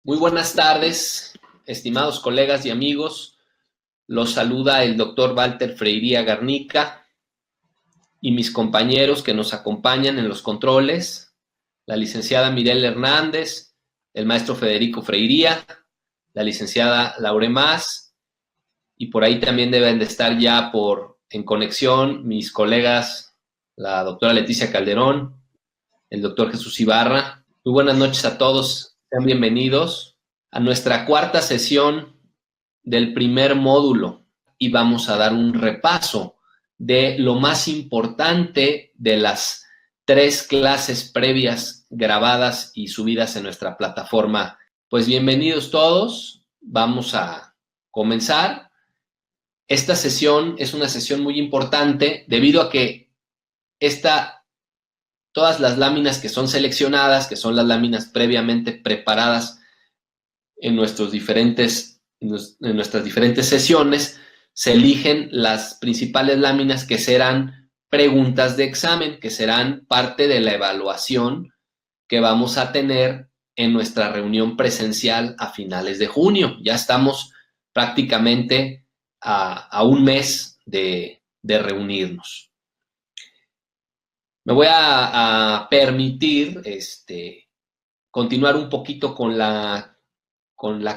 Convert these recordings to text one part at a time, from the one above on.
Muy buenas tardes, estimados colegas y amigos. Los saluda el doctor Walter Freiría Garnica y mis compañeros que nos acompañan en los controles, la licenciada Mirelle Hernández, el maestro Federico Freiría, la licenciada Laure Mas, y por ahí también deben de estar ya en conexión mis colegas, la doctora Leticia Calderón, el doctor Jesús Ibarra. Muy buenas noches a todos. Sean bienvenidos a nuestra cuarta sesión del primer módulo y vamos a dar un repaso de lo más importante de las 3 clases previas grabadas y subidas en nuestra plataforma. Pues bienvenidos todos, vamos a comenzar. Esta sesión es una sesión muy importante debido a que todas las láminas que son seleccionadas, que son las láminas previamente preparadas en nuestras diferentes sesiones, se eligen las principales láminas que serán preguntas de examen, que serán parte de la evaluación que vamos a tener en nuestra reunión presencial a finales de junio. Ya estamos prácticamente a un mes de reunirnos. Me voy a permitir continuar un poquito con la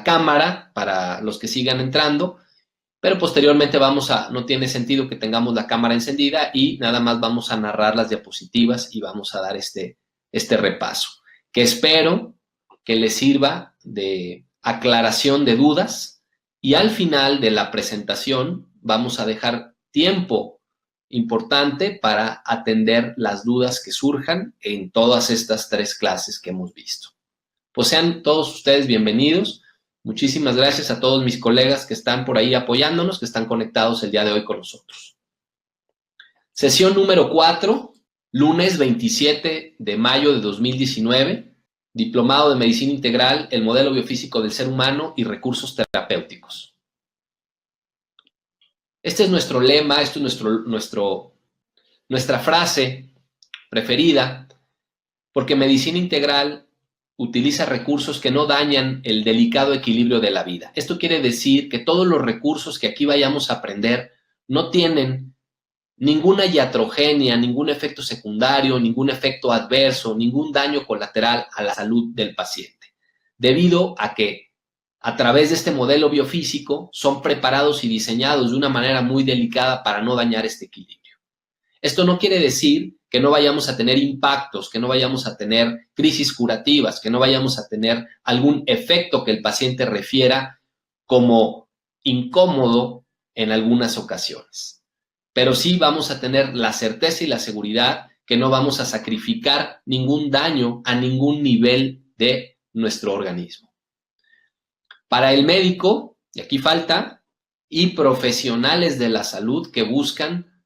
cámara para los que sigan entrando, pero posteriormente no tiene sentido que tengamos la cámara encendida y nada más vamos a narrar las diapositivas y vamos a dar este repaso, que espero que les sirva de aclaración de dudas, y al final de la presentación vamos a dejar tiempo importante para atender las dudas que surjan en todas estas 3 clases que hemos visto. Pues sean todos ustedes bienvenidos. Muchísimas gracias a todos mis colegas que están por ahí apoyándonos, que están conectados el día de hoy con nosotros. Sesión número 4, lunes 27 de mayo de 2019, Diplomado de Medicina Integral, el modelo biofísico del ser humano y recursos terapéuticos. Este es nuestro lema, esto es nuestra frase preferida, porque medicina integral utiliza recursos que no dañan el delicado equilibrio de la vida. Esto quiere decir que todos los recursos que aquí vayamos a aprender no tienen ninguna iatrogenia, ningún efecto secundario, ningún efecto adverso, ningún daño colateral a la salud del paciente, debido a que a través de este modelo biofísico son preparados y diseñados de una manera muy delicada para no dañar este equilibrio. Esto no quiere decir que no vayamos a tener impactos, que no vayamos a tener crisis curativas, que no vayamos a tener algún efecto que el paciente refiera como incómodo en algunas ocasiones. Pero sí vamos a tener la certeza y la seguridad que no vamos a sacrificar ningún daño a ningún nivel de nuestro organismo. Para el médico, y aquí falta, y profesionales de la salud que buscan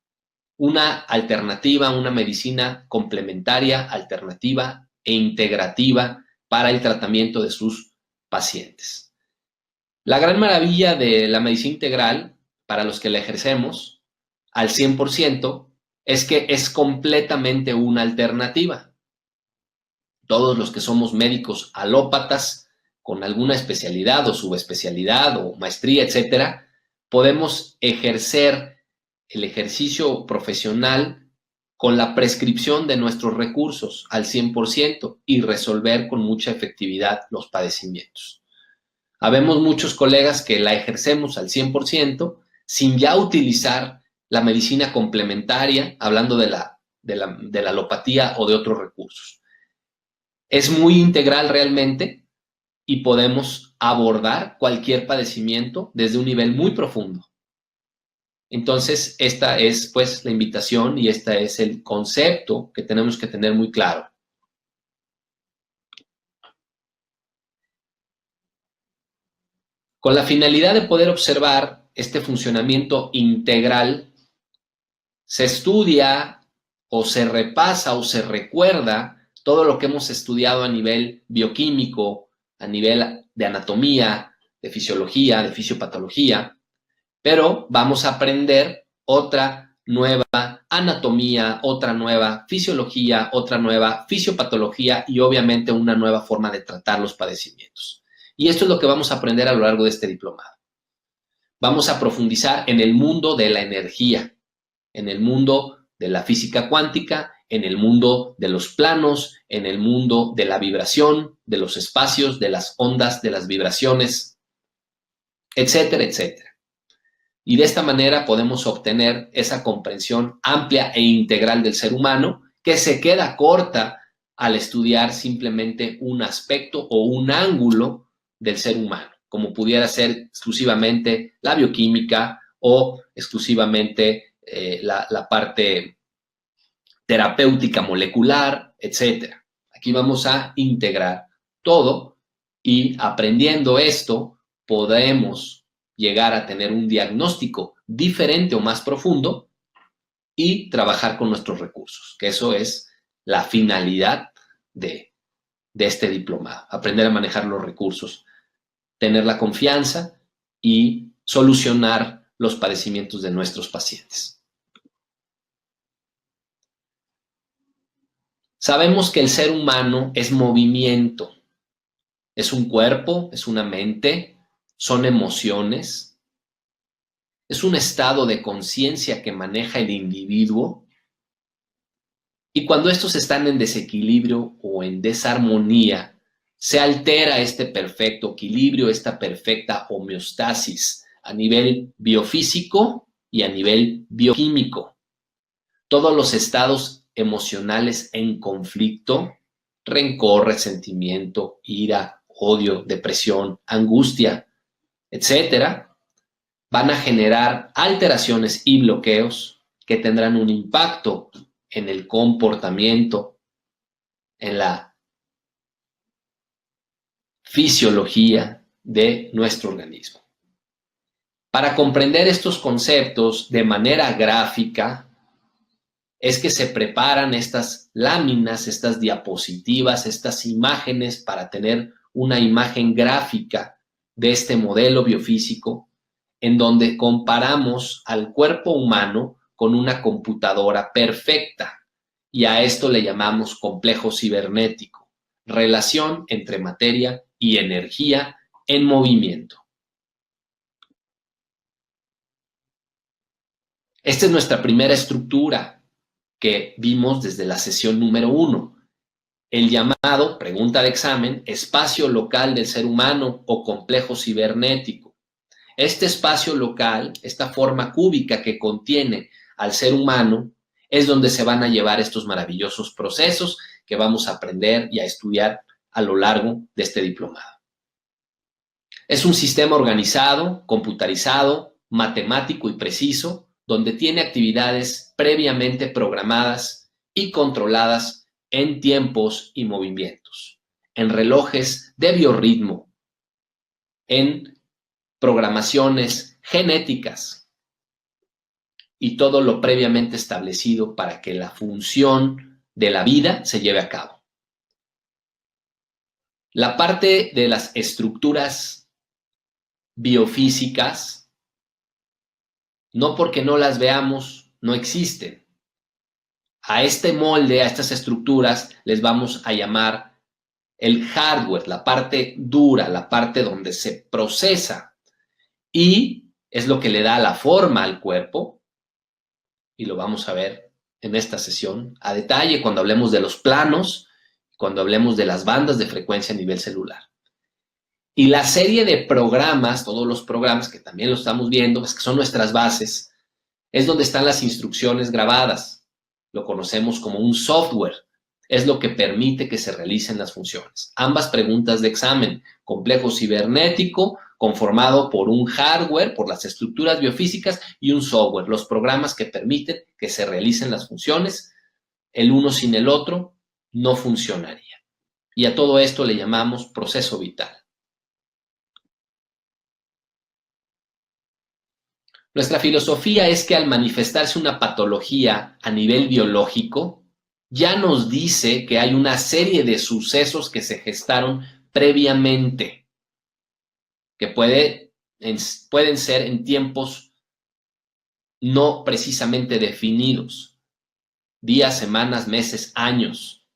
una alternativa, una medicina complementaria, alternativa e integrativa para el tratamiento de sus pacientes. La gran maravilla de la medicina integral, para los que la ejercemos al 100%, es que es completamente una alternativa. Todos los que somos médicos alópatas, con alguna especialidad o subespecialidad o maestría, etcétera, podemos ejercer el ejercicio profesional con la prescripción de nuestros recursos al 100% y resolver con mucha efectividad los padecimientos. Habemos muchos colegas que la ejercemos al 100% sin ya utilizar la medicina complementaria, hablando de la alopatía o de otros recursos. Es muy integral realmente y podemos abordar cualquier padecimiento desde un nivel muy profundo. Entonces, esta es pues la invitación y este es el concepto que tenemos que tener muy claro. Con la finalidad de poder observar este funcionamiento integral, se estudia o se repasa o se recuerda todo lo que hemos estudiado a nivel bioquímico, a nivel de anatomía, de fisiología, de fisiopatología, pero vamos a aprender otra nueva anatomía, otra nueva fisiología, otra nueva fisiopatología y obviamente una nueva forma de tratar los padecimientos. Y esto es lo que vamos a aprender a lo largo de este diplomado. Vamos a profundizar en el mundo de la energía, en el mundo de la física cuántica, en el mundo de los planos, en el mundo de la vibración, de los espacios, de las ondas, de las vibraciones, etcétera, etcétera. Y de esta manera podemos obtener esa comprensión amplia e integral del ser humano que se queda corta al estudiar simplemente un aspecto o un ángulo del ser humano, como pudiera ser exclusivamente la bioquímica o exclusivamente la parte terapéutica molecular, etc. Aquí vamos a integrar todo y aprendiendo esto podemos llegar a tener un diagnóstico diferente o más profundo y trabajar con nuestros recursos, que eso es la finalidad de este diplomado, aprender a manejar los recursos, tener la confianza y solucionar los padecimientos de nuestros pacientes. Sabemos que el ser humano es movimiento, es un cuerpo, es una mente, son emociones, es un estado de conciencia que maneja el individuo y cuando estos están en desequilibrio o en desarmonía, se altera este perfecto equilibrio, esta perfecta homeostasis a nivel biofísico y a nivel bioquímico. Todos los estados emocionales en conflicto, rencor, resentimiento, ira, odio, depresión, angustia, etcétera, van a generar alteraciones y bloqueos que tendrán un impacto en el comportamiento, en la fisiología de nuestro organismo. Para comprender estos conceptos de manera gráfica, es que se preparan estas láminas, estas diapositivas, estas imágenes para tener una imagen gráfica de este modelo biofísico en donde comparamos al cuerpo humano con una computadora perfecta y a esto le llamamos complejo cibernético, relación entre materia y energía en movimiento. Esta es nuestra primera estructura que vimos desde la sesión número 1, el llamado, pregunta de examen, espacio local del ser humano o complejo cibernético. Este espacio local, esta forma cúbica que contiene al ser humano, es donde se van a llevar estos maravillosos procesos que vamos a aprender y a estudiar a lo largo de este diplomado. Es un sistema organizado, computarizado, matemático y preciso, donde tiene actividades previamente programadas y controladas en tiempos y movimientos, en relojes de biorritmo, en programaciones genéticas y todo lo previamente establecido para que la función de la vida se lleve a cabo. La parte de las estructuras biofísicas, no porque no las veamos, no existen. A este molde, a estas estructuras, les vamos a llamar el hardware, la parte dura, la parte donde se procesa. Y es lo que le da la forma al cuerpo. Y lo vamos a ver en esta sesión a detalle cuando hablemos de los planos, cuando hablemos de las bandas de frecuencia a nivel celular. Y la serie de programas, todos los programas que también lo estamos viendo, es que son nuestras bases, es donde están las instrucciones grabadas. Lo conocemos como un software. Es lo que permite que se realicen las funciones. Ambas preguntas de examen, complejo cibernético, conformado por un hardware, por las estructuras biofísicas, y un software, los programas que permiten que se realicen las funciones. El uno sin el otro no funcionaría. Y a todo esto le llamamos proceso vital. Nuestra filosofía es que al manifestarse una patología a nivel biológico, ya nos dice que hay una serie de sucesos que se gestaron previamente, que pueden ser en tiempos no precisamente definidos, días, semanas, meses, años.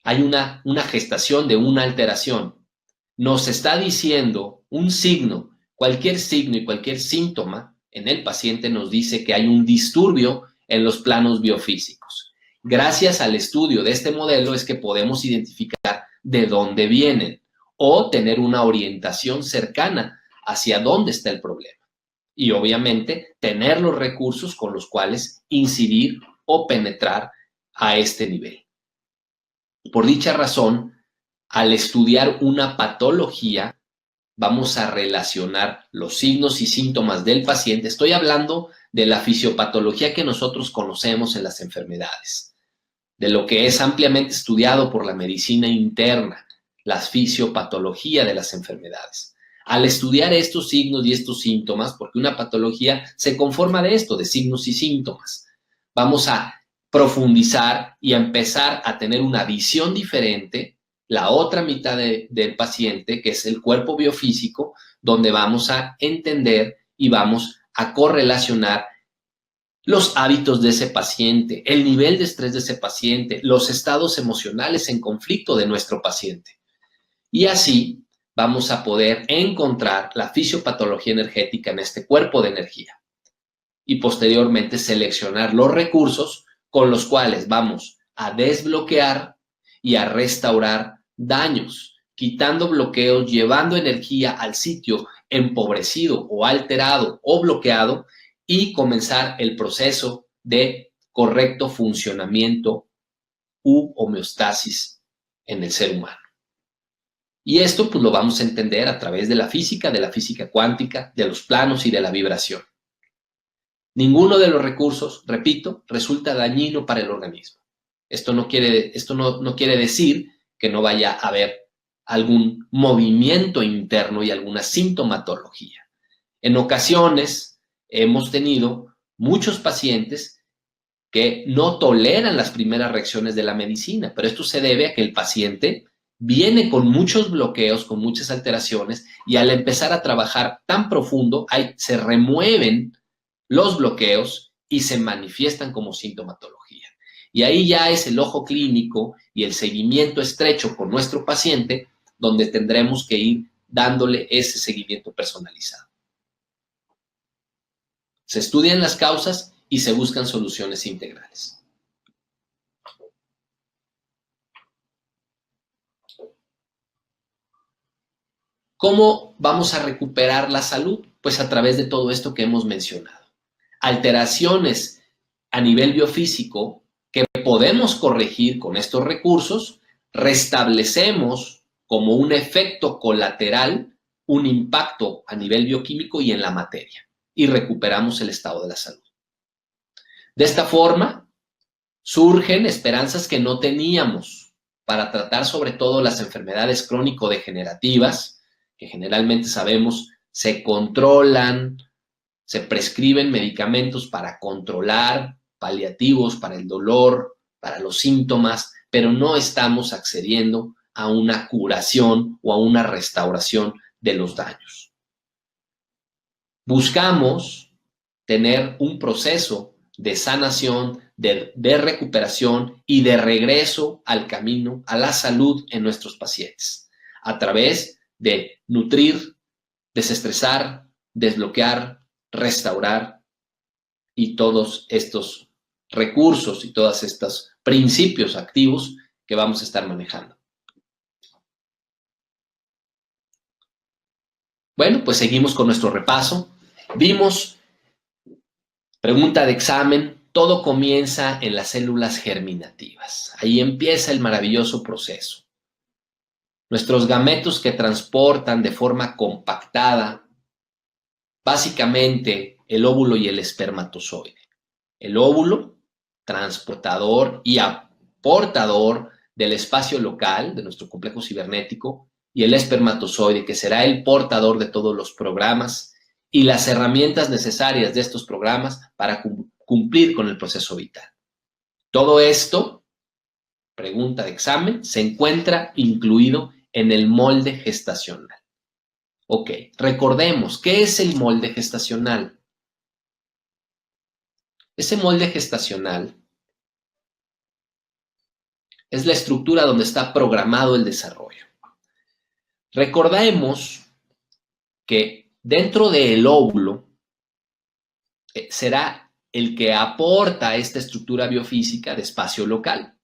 Hay una gestación de una alteración. nos está diciendo un signo, cualquier signo y cualquier síntoma en el paciente nos dice que hay un disturbio en los planos biofísicos. Gracias al estudio de este modelo es que podemos identificar de dónde vienen o tener una orientación cercana hacia dónde está el problema. Y obviamente tener los recursos con los cuales incidir o penetrar a este nivel. Por dicha razón, al estudiar una patología, vamos a relacionar los signos y síntomas del paciente. Estoy hablando de la fisiopatología que nosotros conocemos en las enfermedades, de lo que es ampliamente estudiado por la medicina interna, la fisiopatología de las enfermedades. Al estudiar estos signos y estos síntomas, porque una patología se conforma de esto, de signos y síntomas, vamos a profundizar y a empezar a tener una visión diferente, la otra mitad del paciente, que es el cuerpo biofísico, donde vamos a entender y vamos a correlacionar los hábitos de ese paciente, el nivel de estrés de ese paciente, los estados emocionales en conflicto de nuestro paciente. Y así vamos a poder encontrar la fisiopatología energética en este cuerpo de energía y posteriormente seleccionar los recursos con los cuales vamos a desbloquear y a restaurar daños, quitando bloqueos, llevando energía al sitio empobrecido o alterado o bloqueado y comenzar el proceso de correcto funcionamiento u homeostasis en el ser humano. Y esto pues lo vamos a entender a través de la física cuántica, de los planos y de la vibración. Ninguno de los recursos, repito, resulta dañino para el organismo. Esto no quiere decir que no vaya a haber algún movimiento interno y alguna sintomatología. En ocasiones hemos tenido muchos pacientes que no toleran las primeras reacciones de la medicina, pero esto se debe a que el paciente viene con muchos bloqueos, con muchas alteraciones, y al empezar a trabajar tan profundo, se remueven los bloqueos y se manifiestan como sintomatología. Y ahí ya es el ojo clínico y el seguimiento estrecho con nuestro paciente donde tendremos que ir dándole ese seguimiento personalizado. Se estudian las causas y se buscan soluciones integrales. ¿Cómo vamos a recuperar la salud? Pues a través de todo esto que hemos mencionado. Alteraciones a nivel biofísico que podemos corregir con estos recursos, restablecemos como un efecto colateral un impacto a nivel bioquímico y en la materia y recuperamos el estado de la salud. De esta forma, surgen esperanzas que no teníamos para tratar sobre todo las enfermedades crónico-degenerativas, que generalmente sabemos se controlan, se prescriben medicamentos para controlar, paliativos para el dolor, para los síntomas, pero no estamos accediendo a una curación o a una restauración de los daños. Buscamos tener un proceso de sanación, de recuperación y de regreso al camino, a la salud en nuestros pacientes, a través de nutrir, desestresar, desbloquear, restaurar y todos estos recursos y todos estos principios activos que vamos a estar manejando. Bueno, pues seguimos con nuestro repaso. Vimos, pregunta de examen, todo comienza en las células germinativas. Ahí empieza el maravilloso proceso. Nuestros gametos que transportan de forma compactada básicamente el óvulo y el espermatozoide. El óvulo, transportador y aportador del espacio local de nuestro complejo cibernético, y el espermatozoide, que será el portador de todos los programas y las herramientas necesarias de estos programas para cumplir con el proceso vital. Todo esto, pregunta de examen, se encuentra incluido en el molde gestacional. Ok, recordemos, ¿qué es el molde gestacional? Ese molde gestacional es la estructura donde está programado el desarrollo. Recordemos que dentro del óvulo será el que aporta esta estructura biofísica de espacio local.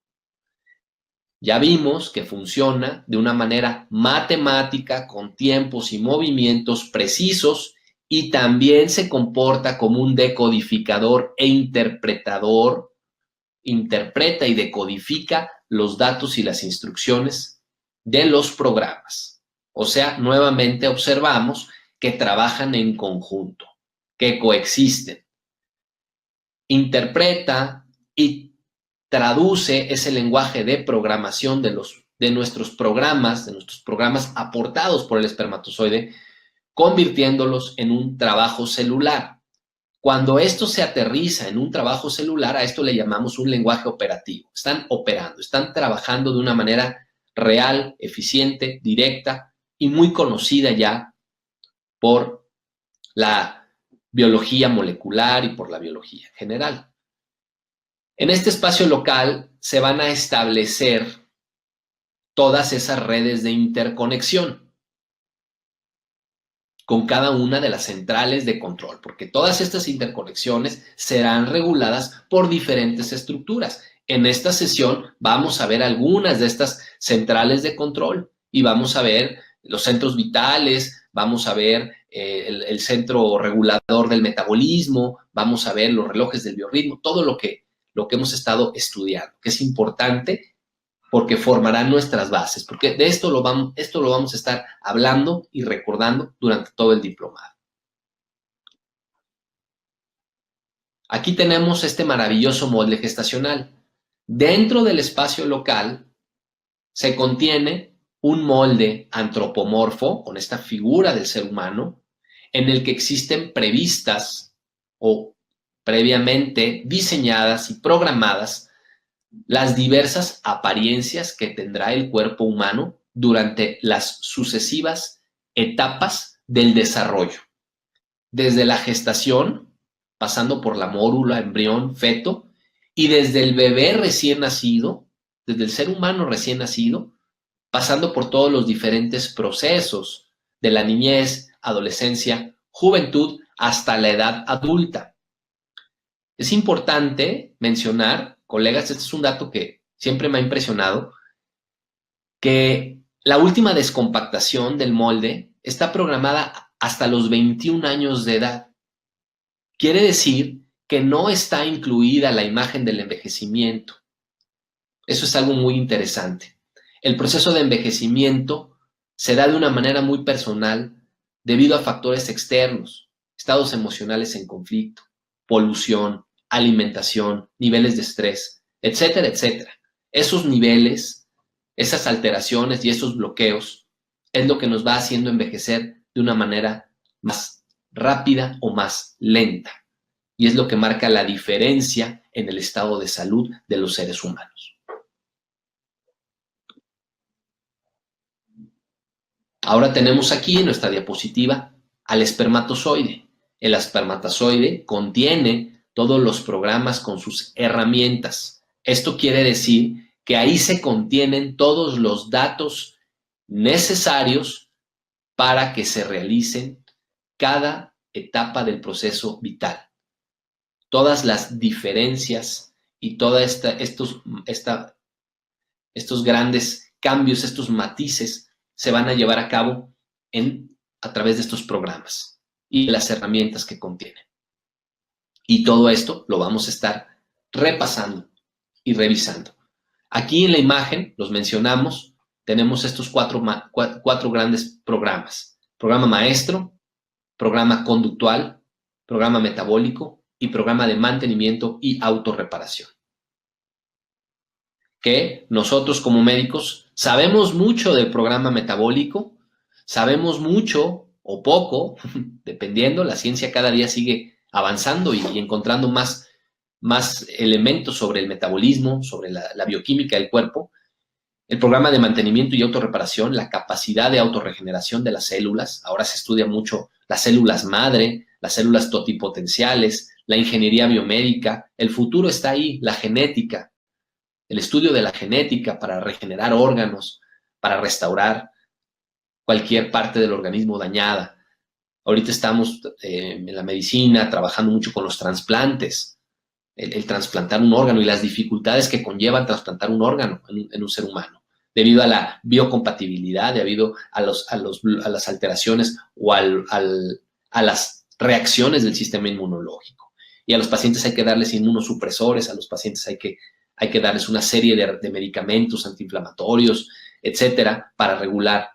Ya vimos que funciona de una manera matemática, con tiempos y movimientos precisos, y también se comporta como un decodificador e interpretador. Interpreta y decodifica los datos y las instrucciones de los programas. O sea, nuevamente observamos que trabajan en conjunto, que coexisten. Interpreta y traduce ese lenguaje de programación de nuestros programas aportados por el espermatozoide, convirtiéndolos en un trabajo celular. Cuando esto se aterriza en un trabajo celular, a esto le llamamos un lenguaje operativo. Están operando, están trabajando de una manera real, eficiente, directa y muy conocida ya por la biología molecular y por la biología general. En este espacio local se van a establecer todas esas redes de interconexión con cada una de las centrales de control, porque todas estas interconexiones serán reguladas por diferentes estructuras. En esta sesión vamos a ver algunas de estas centrales de control y vamos a ver los centros vitales, vamos a ver el centro regulador del metabolismo, vamos a ver los relojes del biorritmo, todo lo que hemos estado estudiando, que es importante porque formarán nuestras bases, porque de esto lo vamos a estar hablando y recordando durante todo el diplomado. Aquí tenemos este maravilloso molde gestacional. Dentro del espacio local se contiene un molde antropomorfo, con esta figura del ser humano, en el que existen previstas o previamente diseñadas y programadas las diversas apariencias que tendrá el cuerpo humano durante las sucesivas etapas del desarrollo. Desde la gestación, pasando por la mórula, embrión, feto, y desde el bebé recién nacido, desde el ser humano recién nacido, pasando por todos los diferentes procesos de la niñez, adolescencia, juventud, hasta la edad adulta. Es importante mencionar, colegas, este es un dato que siempre me ha impresionado, que la última descompactación del molde está programada hasta los 21 años de edad. Quiere decir que no está incluida la imagen del envejecimiento. Eso es algo muy interesante. El proceso de envejecimiento se da de una manera muy personal debido a factores externos, estados emocionales en conflicto, polución, alimentación, niveles de estrés, etcétera, etcétera. Esos niveles, esas alteraciones y esos bloqueos es lo que nos va haciendo envejecer de una manera más rápida o más lenta. Y es lo que marca la diferencia en el estado de salud de los seres humanos. Ahora tenemos aquí en nuestra diapositiva al espermatozoide. El espermatozoide contiene todos los programas con sus herramientas. Esto quiere decir que ahí se contienen todos los datos necesarios para que se realicen cada etapa del proceso vital. Todas las diferencias y todos estos grandes cambios, estos matices, se van a llevar a cabo a través de estos programas y las herramientas que contienen. Y todo esto lo vamos a estar repasando y revisando. Aquí en la imagen, los mencionamos, tenemos estos cuatro grandes programas. Programa maestro, programa conductual, programa metabólico y programa de mantenimiento y autorreparación. Que nosotros como médicos sabemos mucho del programa metabólico, sabemos mucho o poco, dependiendo, la ciencia cada día sigue avanzando y encontrando más elementos sobre el metabolismo, sobre la bioquímica del cuerpo. El programa de mantenimiento y autorreparación, la capacidad de autorregeneración de las células. Ahora se estudia mucho las células madre, las células totipotenciales, la ingeniería biomédica. El futuro está ahí, la genética, el estudio de la genética para regenerar órganos, para restaurar. cualquier parte del organismo dañada. Ahorita estamos en la medicina trabajando mucho con los trasplantes, el trasplantar un órgano y las dificultades que conlleva trasplantar un órgano en un ser humano, debido a la biocompatibilidad, debido a las alteraciones o a las reacciones del sistema inmunológico. Y a los pacientes hay que darles inmunosupresores, a los pacientes hay que darles una serie de medicamentos antiinflamatorios, etcétera, para regular.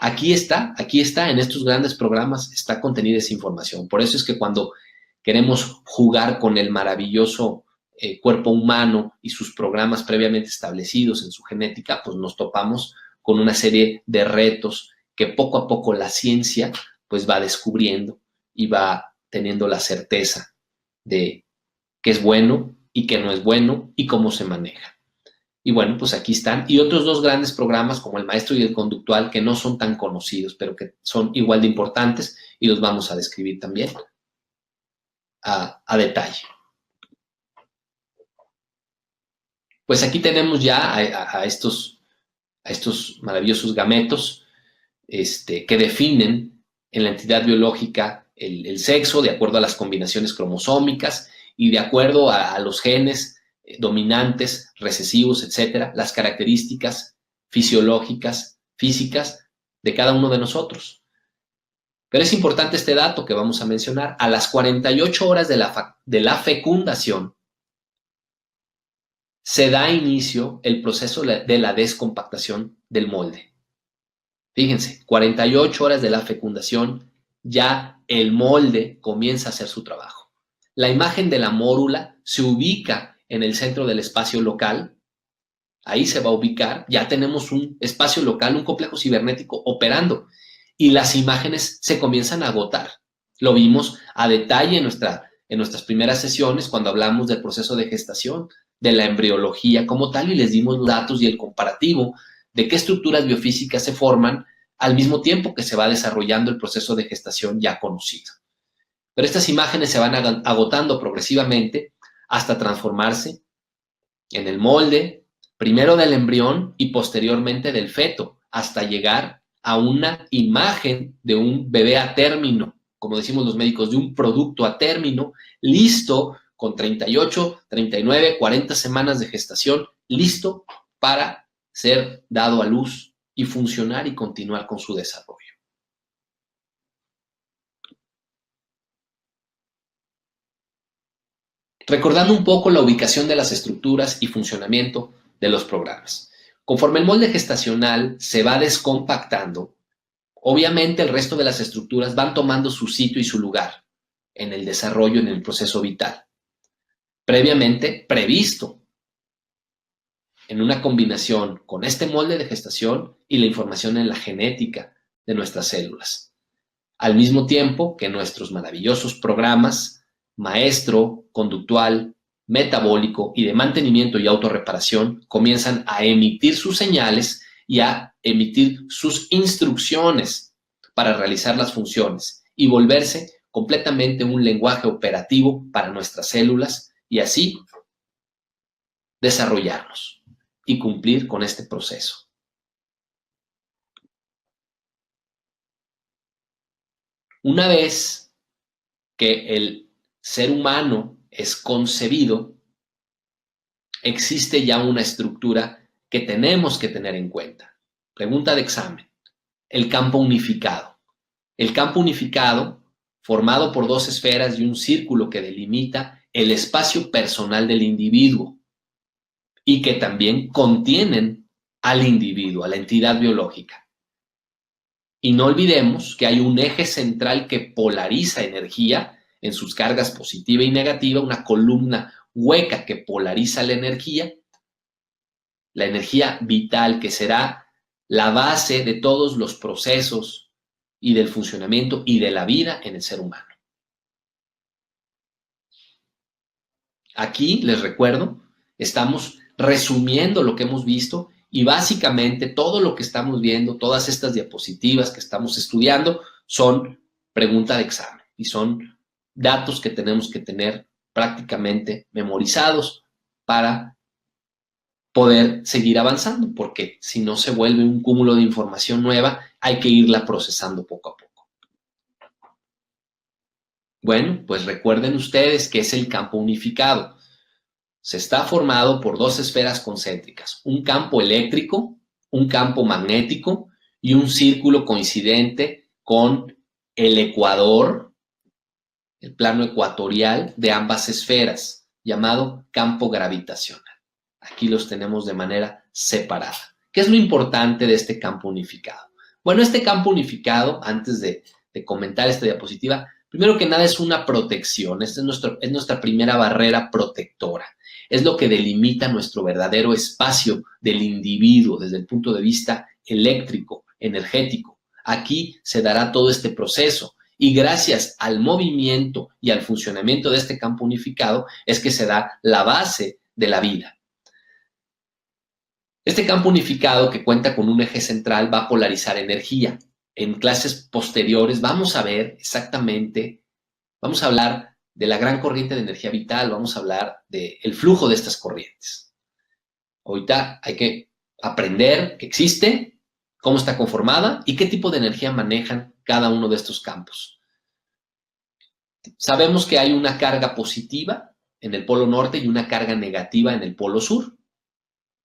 Aquí está, en estos grandes programas está contenida esa información. Por eso es que cuando queremos jugar con el maravilloso cuerpo humano y sus programas previamente establecidos en su genética, pues nos topamos con una serie de retos que poco a poco la ciencia pues va descubriendo y va teniendo la certeza de qué es bueno y qué no es bueno y cómo se maneja. Y bueno, pues aquí están. Y otros dos grandes programas como el maestro y el conductual que no son tan conocidos, pero que son igual de importantes y los vamos a describir también a detalle. Pues aquí tenemos ya a estos maravillosos gametos que definen en la entidad biológica el sexo de acuerdo a las combinaciones cromosómicas y de acuerdo a los genes dominantes, recesivos, etcétera, las características fisiológicas, físicas de cada uno de nosotros. Pero es importante este dato que vamos a mencionar. A las 48 horas de la fecundación se da inicio el proceso de la descompactación del molde. Fíjense, 48 horas de la fecundación, ya el molde comienza a hacer su trabajo. La imagen de la mórula se ubica en el centro del espacio local. Ahí se va a ubicar. Ya tenemos un espacio local, un complejo cibernético operando. Y las imágenes se comienzan a agotar. Lo vimos a detalle en nuestras primeras sesiones cuando hablamos del proceso de gestación, de la embriología como tal, y les dimos los datos y el comparativo de qué estructuras biofísicas se forman al mismo tiempo que se va desarrollando el proceso de gestación ya conocido. Pero estas imágenes se van agotando progresivamente hasta transformarse en el molde, primero del embrión y posteriormente del feto, hasta llegar a una imagen de un bebé a término, como decimos los médicos, de un producto a término, listo con 38, 39, 40 semanas de gestación, listo para ser dado a luz y funcionar y continuar con su desarrollo. Recordando un poco la ubicación de las estructuras y funcionamiento de los programas. Conforme el molde gestacional se va descompactando, obviamente el resto de las estructuras van tomando su sitio y su lugar en el desarrollo, en el proceso vital, previamente previsto en una combinación con este molde de gestación y la información en la genética de nuestras células. Al mismo tiempo que nuestros maravillosos programas maestro, conductual, metabólico y de mantenimiento y autorreparación comienzan a emitir sus señales y a emitir sus instrucciones para realizar las funciones y volverse completamente un lenguaje operativo para nuestras células y así desarrollarnos y cumplir con este proceso. Una vez que el ser humano es concebido, existe ya una estructura que tenemos que tener en cuenta. Pregunta de examen. El campo unificado. El campo unificado, formado por dos esferas y un círculo que delimita el espacio personal del individuo y que también contienen al individuo, a la entidad biológica. Y no olvidemos que hay un eje central que polariza energía en sus cargas positiva y negativa, una columna hueca que polariza la energía vital que será la base de todos los procesos y del funcionamiento y de la vida en el ser humano. Aquí, les recuerdo, estamos resumiendo lo que hemos visto y básicamente todo lo que estamos viendo, todas estas diapositivas que estamos estudiando son pregunta de examen y son datos que tenemos que tener prácticamente memorizados para poder seguir avanzando, porque si no se vuelve un cúmulo de información nueva, hay que irla procesando poco a poco. Bueno, pues recuerden ustedes que es el campo unificado. Se está formado por dos esferas concéntricas, un campo eléctrico, un campo magnético y un círculo coincidente con el ecuador, el plano ecuatorial de ambas esferas, llamado campo gravitacional. Aquí los tenemos de manera separada. ¿Qué es lo importante de este campo unificado? Bueno, este campo unificado, antes de comentar esta diapositiva, primero que nada es una protección. Esta es nuestra primera barrera protectora. Es lo que delimita nuestro verdadero espacio del individuo desde el punto de vista eléctrico, energético. Aquí se dará todo este proceso y gracias al movimiento y al funcionamiento de este campo unificado es que se da la base de la vida. Este campo unificado que cuenta con un eje central va a polarizar energía. En clases posteriores vamos a ver exactamente, vamos a hablar de la gran corriente de energía vital, vamos a hablar del flujo de estas corrientes. Ahorita hay que aprender que existe, cómo está conformada y qué tipo de energía manejan cada uno de estos campos. Sabemos que hay una carga positiva en el polo norte y una carga negativa en el polo sur.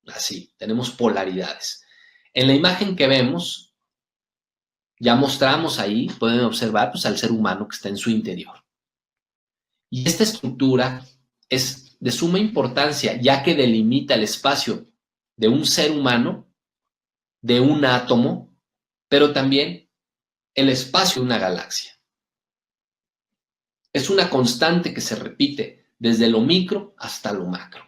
Así, tenemos polaridades. En la imagen que vemos, ya mostramos ahí, pueden observar pues, al ser humano que está en su interior. Y esta estructura es de suma importancia, ya que delimita el espacio de un ser humano, de un átomo, pero también el espacio de una galaxia. Es una constante que se repite desde lo micro hasta lo macro.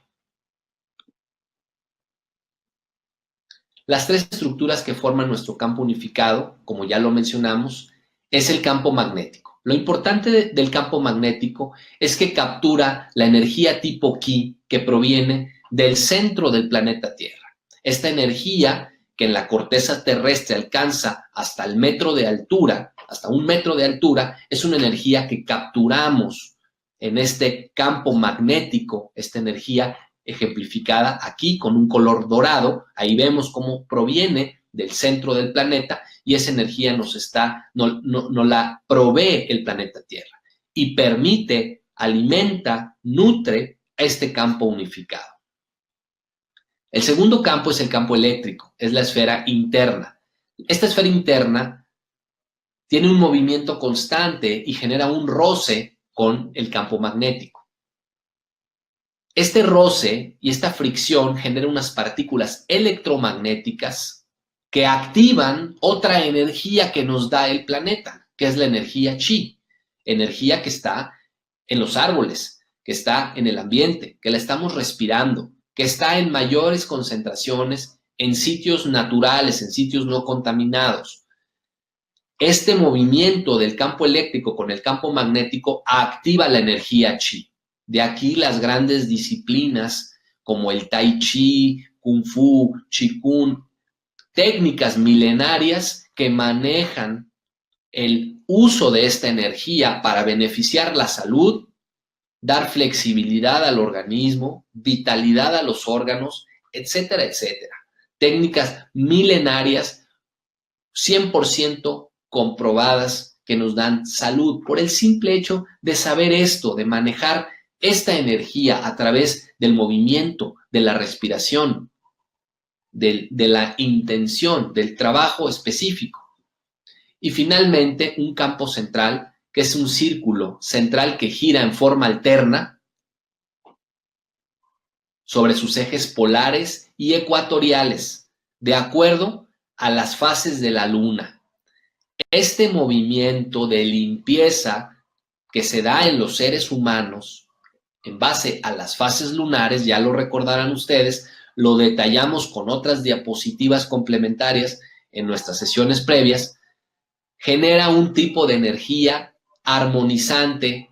Las tres estructuras que forman nuestro campo unificado, como ya lo mencionamos, es el campo magnético. Lo importante del campo magnético es que captura la energía tipo Ki que proviene del centro del planeta Tierra. Esta energía que en la corteza terrestre alcanza hasta el metro de altura, hasta 1 metro de altura, es una energía que capturamos en este campo magnético, esta energía ejemplificada aquí con un color dorado. Ahí vemos cómo proviene del centro del planeta y esa energía nos la provee el planeta Tierra y permite, alimenta, nutre a este campo unificado. El segundo campo es el campo eléctrico, es la esfera interna. Esta esfera interna tiene un movimiento constante y genera un roce con el campo magnético. Este roce y esta fricción genera unas partículas electromagnéticas que activan otra energía que nos da el planeta, que es la energía chi, energía que está en los árboles, que está en el ambiente, que la estamos respirando, que está en mayores concentraciones en sitios naturales, en sitios no contaminados. Este movimiento del campo eléctrico con el campo magnético activa la energía chi. De aquí las grandes disciplinas como el tai chi, kung fu, qigong, técnicas milenarias que manejan el uso de esta energía para beneficiar la salud, dar flexibilidad al organismo, vitalidad a los órganos, etcétera, etcétera. Técnicas milenarias 100% comprobadas que nos dan salud por el simple hecho de saber esto, de manejar esta energía a través del movimiento, de la respiración, de la intención, del trabajo específico. Y finalmente, un campo central, que es un círculo central que gira en forma alterna sobre sus ejes polares y ecuatoriales, de acuerdo a las fases de la luna. Este movimiento de limpieza que se da en los seres humanos en base a las fases lunares, ya lo recordarán ustedes, lo detallamos con otras diapositivas complementarias en nuestras sesiones previas, genera un tipo de energía armonizante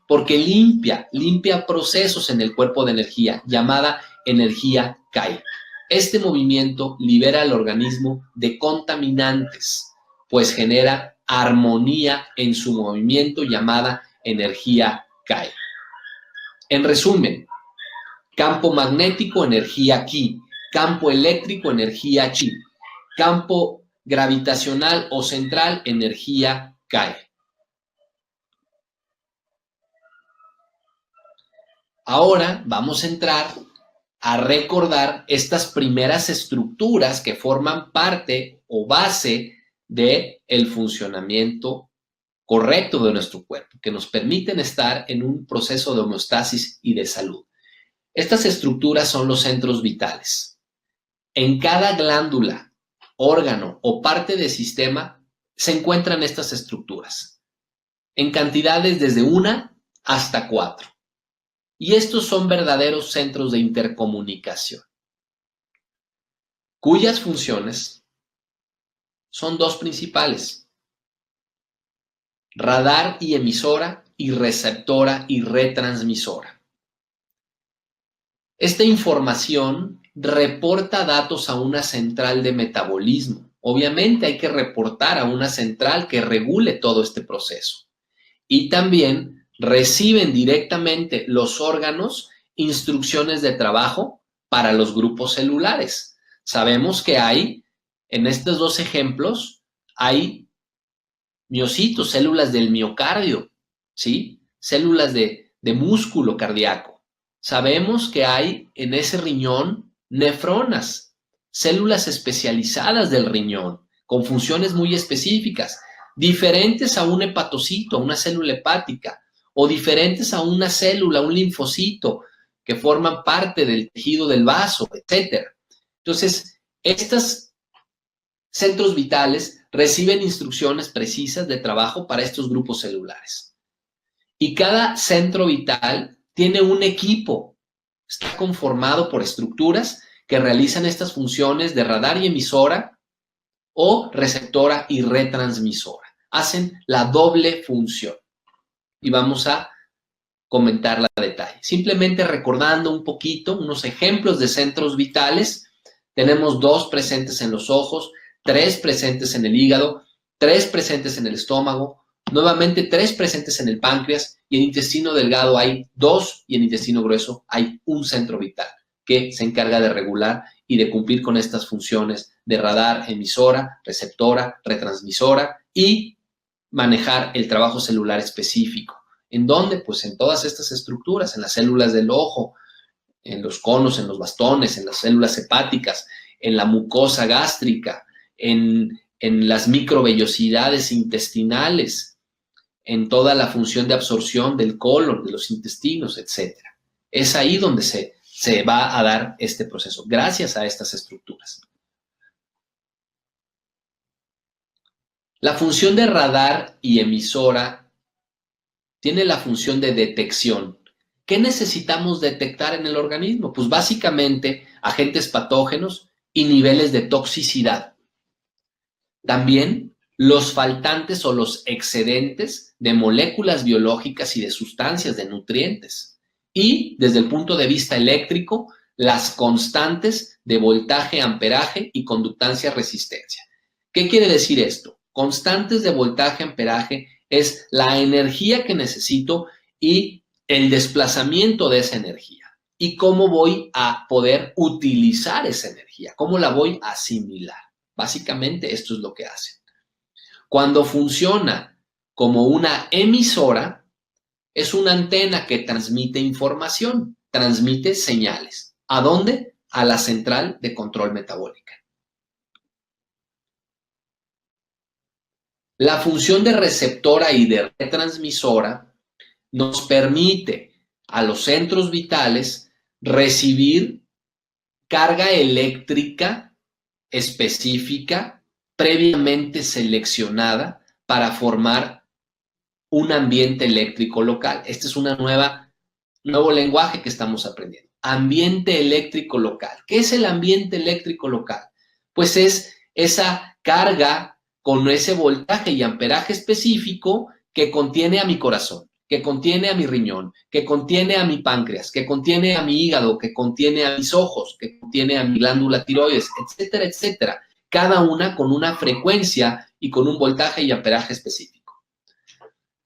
porque limpia procesos en el cuerpo de energía, llamada energía Kai. Este movimiento libera al organismo de contaminantes, pues genera armonía en su movimiento, llamada energía Kai. En resumen, Campo magnético, energía Qi. Campo eléctrico, energía Chi. Campo gravitacional o central, energía Kai. Ahora vamos a entrar a recordar estas primeras estructuras que forman parte o base del funcionamiento correcto de nuestro cuerpo, que nos permiten estar en un proceso de homeostasis y de salud. Estas estructuras son los centros vitales. En cada glándula, órgano o parte del sistema se encuentran estas estructuras, en cantidades desde 1 hasta 4. Y estos son verdaderos centros de intercomunicación, cuyas funciones son dos principales: radar y emisora, y receptora y retransmisora. Esta información reporta datos a una central de metabolismo. Obviamente hay que reportar a una central que regule todo este proceso. Y también reciben directamente los órganos instrucciones de trabajo para los grupos celulares. Sabemos que hay, en estos dos ejemplos, hay miocitos, células del miocardio, ¿sí? Células de músculo cardíaco. Sabemos que hay en ese riñón nefronas, células especializadas del riñón, con funciones muy específicas, diferentes a un hepatocito, a una célula hepática, o diferentes a una célula, un linfocito, que forman parte del tejido del vaso, etc. Entonces, estos centros vitales reciben instrucciones precisas de trabajo para estos grupos celulares. Y cada centro vital tiene un equipo, está conformado por estructuras que realizan estas funciones de radar y emisora o receptora y retransmisora. Hacen la doble función. Y vamos a comentarla a detalle. Simplemente recordando un poquito unos ejemplos de centros vitales. Tenemos 2 presentes en los ojos, 3 presentes en el hígado, 3 presentes en el estómago, nuevamente 3 presentes en el páncreas, y en intestino delgado hay 2 y en intestino grueso hay un centro vital que se encarga de regular y de cumplir con estas funciones de radar, emisora, receptora, retransmisora y manejar el trabajo celular específico. ¿En dónde? Pues en todas estas estructuras, en las células del ojo, en los conos, en los bastones, en las células hepáticas, en la mucosa gástrica, en las microvellosidades intestinales, en toda la función de absorción del colon, de los intestinos, etc. Es ahí donde se va a dar este proceso, gracias a estas estructuras. La función de radar y emisora tiene la función de detección. ¿Qué necesitamos detectar en el organismo? Pues básicamente agentes patógenos y niveles de toxicidad. También los faltantes o los excedentes de moléculas biológicas y de sustancias, de nutrientes. Y desde el punto de vista eléctrico, las constantes de voltaje, amperaje y conductancia, resistencia. ¿Qué quiere decir esto? Constantes de voltaje, amperaje es la energía que necesito y el desplazamiento de esa energía. Y cómo voy a poder utilizar esa energía, cómo la voy a asimilar. Básicamente esto es lo que hacen. Cuando funciona como una emisora, es una antena que transmite información, transmite señales. ¿A dónde? A la central de control metabólica. La función de receptora y de retransmisora nos permite a los centros vitales recibir carga eléctrica específica, previamente seleccionada para formar un ambiente eléctrico local. Este es un nuevo lenguaje que estamos aprendiendo. Ambiente eléctrico local. ¿Qué es el ambiente eléctrico local? Pues es esa carga con ese voltaje y amperaje específico que contiene a mi corazón, que contiene a mi riñón, que contiene a mi páncreas, que contiene a mi hígado, que contiene a mis ojos, que contiene a mi glándula tiroides, etcétera, etcétera. Cada una con una frecuencia y con un voltaje y amperaje específico.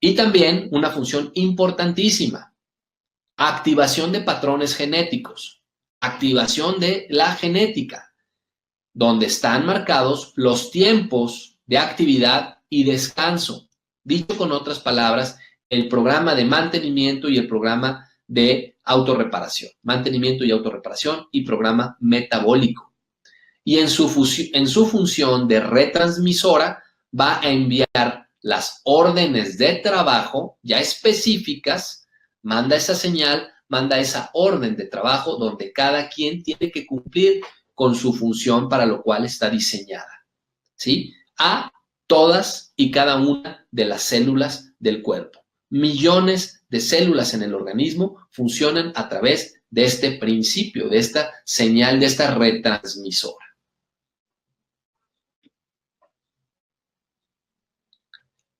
Y también una función importantísima, Activación de patrones genéticos, activación de la genética, donde están marcados los tiempos de actividad y descanso. Dicho con otras palabras, el programa de mantenimiento y el programa de autorreparación. Mantenimiento y autorreparación y programa metabólico. Y en su función de retransmisora va a enviar las órdenes de trabajo ya específicas, manda esa señal, manda esa orden de trabajo donde cada quien tiene que cumplir con su función para lo cual está diseñada, ¿sí? A todas y cada una de las células del cuerpo. Millones de células en el organismo funcionan a través de este principio, de esta señal, de esta retransmisora.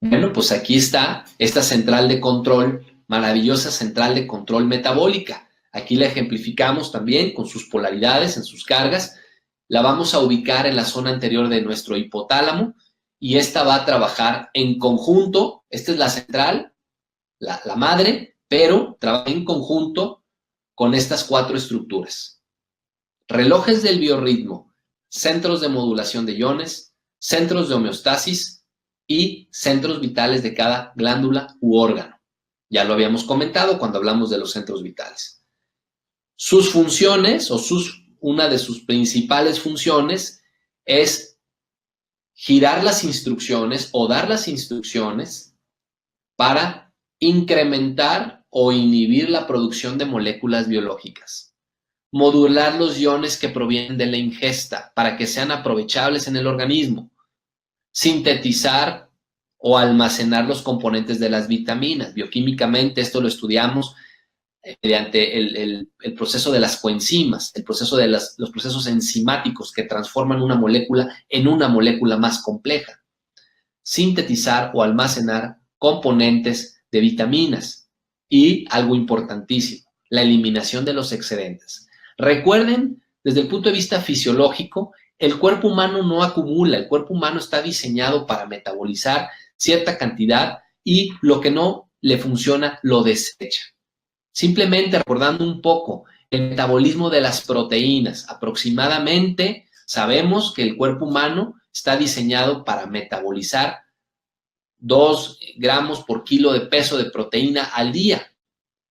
Bueno, pues aquí está esta central de control, maravillosa central de control metabólica. Aquí la ejemplificamos también con sus polaridades en sus cargas. La vamos a ubicar en la zona anterior de nuestro hipotálamo y esta va a trabajar en conjunto. Esta es la central, la madre, pero trabaja en conjunto con estas 4 estructuras. Relojes del biorritmo, centros de modulación de iones, centros de homeostasis y centros vitales de cada glándula u órgano. Ya lo habíamos comentado cuando hablamos de los centros vitales. Sus funciones, o una de sus principales funciones, es girar las instrucciones o dar las instrucciones para incrementar o inhibir la producción de moléculas biológicas. Modular los iones que provienen de la ingesta para que sean aprovechables en el organismo. Sintetizar o almacenar los componentes de las vitaminas. Bioquímicamente esto lo estudiamos mediante el proceso de las coenzimas, el proceso de los procesos enzimáticos que transforman una molécula en una molécula más compleja. Sintetizar o almacenar componentes de vitaminas y algo importantísimo, la eliminación de los excedentes. Recuerden, desde el punto de vista fisiológico, el cuerpo humano no acumula, el cuerpo humano está diseñado para metabolizar cierta cantidad y lo que no le funciona lo desecha. Simplemente recordando un poco el metabolismo de las proteínas, aproximadamente sabemos que el cuerpo humano está diseñado para metabolizar 2 gramos por kilo de peso de proteína al día.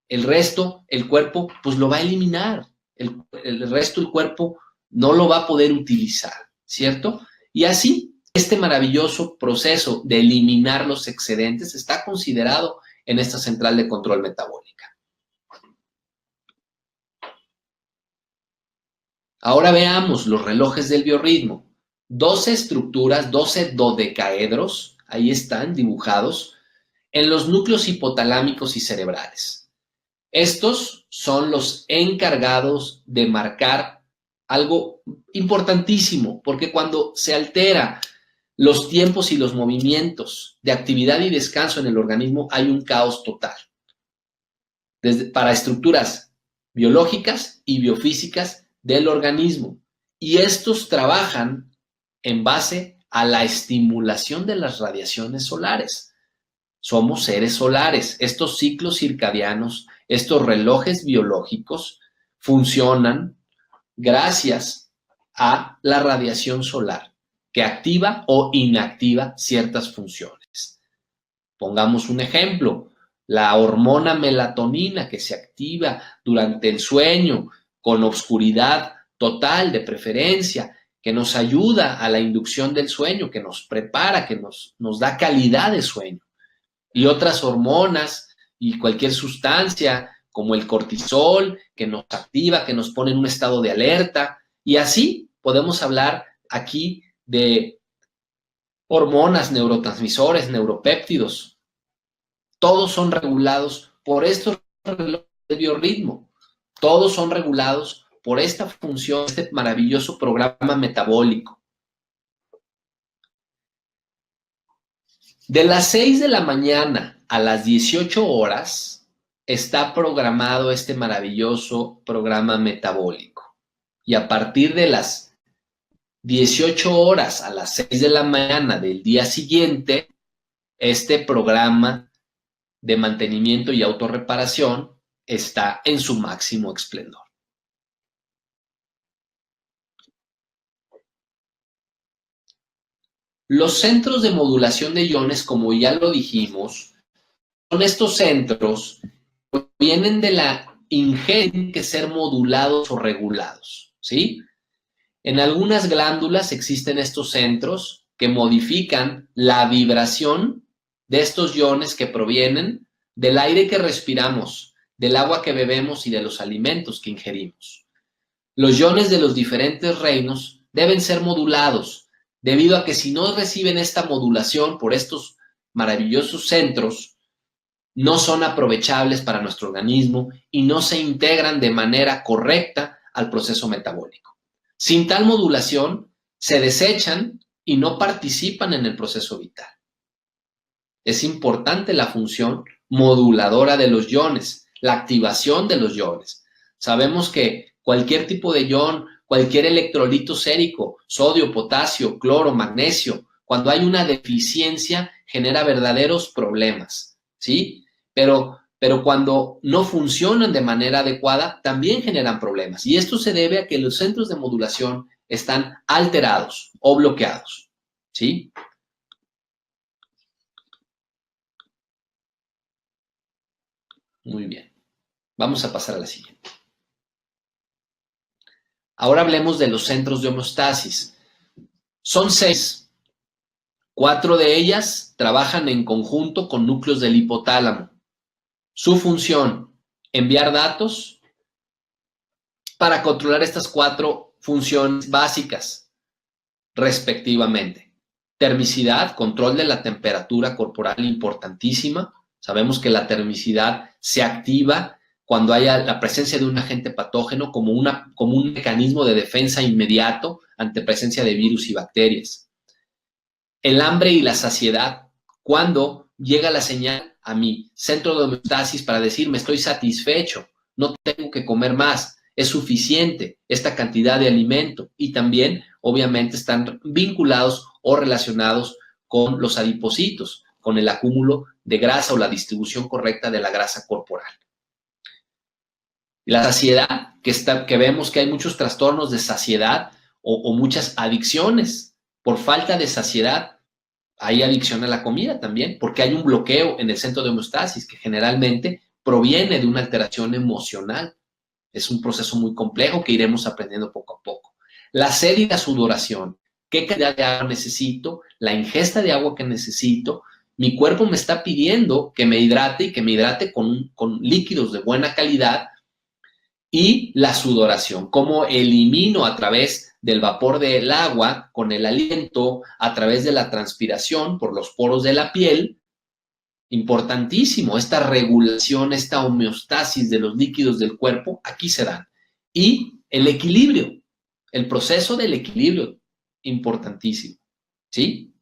El resto, el cuerpo, pues lo va a eliminar. El resto, el cuerpo no lo va a poder utilizar, ¿cierto? Y así, este maravilloso proceso de eliminar los excedentes está considerado en esta central de control metabólica. Ahora veamos los relojes del biorritmo. 12 estructuras, 12 dodecaedros, ahí están dibujados, en los núcleos hipotalámicos y cerebrales. Estos son los encargados de marcar algo importantísimo, porque cuando se altera los tiempos y los movimientos de actividad y descanso en el organismo, hay un caos total. Para estructuras biológicas y biofísicas del organismo. Y estos trabajan en base a la estimulación de las radiaciones solares. Somos seres solares. Estos ciclos circadianos, estos relojes biológicos funcionan gracias a la radiación solar que activa o inactiva ciertas funciones. Pongamos un ejemplo, la hormona melatonina que se activa durante el sueño con oscuridad total de preferencia, que nos ayuda a la inducción del sueño, que nos prepara, que nos da calidad de sueño. Y otras hormonas y cualquier sustancia como el cortisol, que nos activa, que nos pone en un estado de alerta. Y así podemos hablar aquí de hormonas, neurotransmisores, neuropéptidos. Todos son regulados por estos relojes de biorritmo. Todos son regulados por esta función, este maravilloso programa metabólico. De las 6 de la mañana a las 18 horas está programado este maravilloso programa metabólico. Y a partir de las 18 horas a las 6 de la mañana del día siguiente, este programa de mantenimiento y autorreparación está en su máximo esplendor. Los centros de modulación de iones, como ya lo dijimos, son estos centros que vienen de la ingesta que ser modulados o regulados, ¿sí? En algunas glándulas existen estos centros que modifican la vibración de estos iones que provienen del aire que respiramos, del agua que bebemos y de los alimentos que ingerimos. Los iones de los diferentes reinos deben ser modulados, debido a que si no reciben esta modulación por estos maravillosos centros, no son aprovechables para nuestro organismo y no se integran de manera correcta al proceso metabólico. Sin tal modulación, se desechan y no participan en el proceso vital. Es importante la función moduladora de los iones, la activación de los iones. Sabemos que cualquier tipo de ion, cualquier electrolito sérico, sodio, potasio, cloro, magnesio, cuando hay una deficiencia genera verdaderos problemas, ¿sí? Pero cuando no funcionan de manera adecuada, también generan problemas. Y esto se debe a que los centros de modulación están alterados o bloqueados, ¿sí? Muy bien. Vamos a pasar a la siguiente. Ahora hablemos de los centros de homeostasis. Son 6. 4 de ellas trabajan en conjunto con núcleos del hipotálamo. Su función, enviar datos para controlar estas 4 funciones básicas, respectivamente. Termicidad, control de la temperatura corporal importantísima. Sabemos que la termicidad se activa cuando haya la presencia de un agente patógeno como un mecanismo de defensa inmediato ante presencia de virus y bacterias. El hambre y la saciedad, cuando llega la señal a mi centro de homeostasis para decirme estoy satisfecho, no tengo que comer más, es suficiente esta cantidad de alimento, y también obviamente están vinculados o relacionados con los adipocitos, con el acúmulo de grasa o la distribución correcta de la grasa corporal. La saciedad, que vemos que hay muchos trastornos de saciedad o muchas adicciones por falta de saciedad. Hay adicción a la comida también, porque hay un bloqueo en el centro de homeostasis que generalmente proviene de una alteración emocional. Es un proceso muy complejo que iremos aprendiendo poco a poco. La sed y la sudoración. ¿Qué cantidad de agua necesito? La ingesta de agua que necesito. Mi cuerpo me está pidiendo que me hidrate y que me hidrate con líquidos de buena calidad. Y la sudoración. ¿Cómo elimino a través del vapor del agua, con el aliento, a través de la transpiración por los poros de la piel? Importantísimo, esta regulación, esta homeostasis de los líquidos del cuerpo, aquí se dan. Y el equilibrio, el proceso del equilibrio, importantísimo, ¿sí?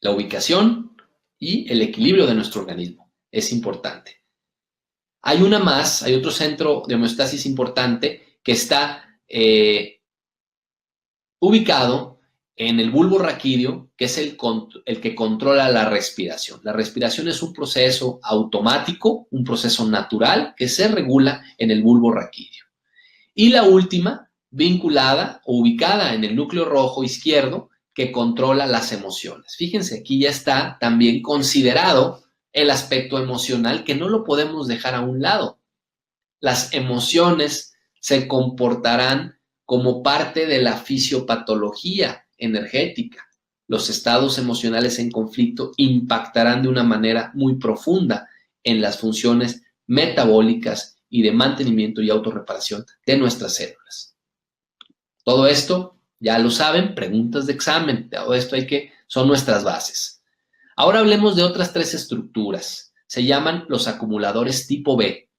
La ubicación y el equilibrio de nuestro organismo es importante. Hay otro centro de homeostasis importante que está ubicado en el bulbo raquídeo, que es el que controla la respiración. La respiración es un proceso automático, un proceso natural que se regula en el bulbo raquídeo. Y la última, vinculada o ubicada en el núcleo rojo izquierdo, que controla las emociones. Fíjense, aquí ya está también considerado el aspecto emocional, que no lo podemos dejar a un lado. Las emociones se comportarán como parte de la fisiopatología energética. Los estados emocionales en conflicto impactarán de una manera muy profunda en las funciones metabólicas y de mantenimiento y autorreparación de nuestras células. Todo esto, ya lo saben, preguntas de examen, todo esto son nuestras bases. Ahora hablemos de otras 3 estructuras. Se llaman los acumuladores tipo B.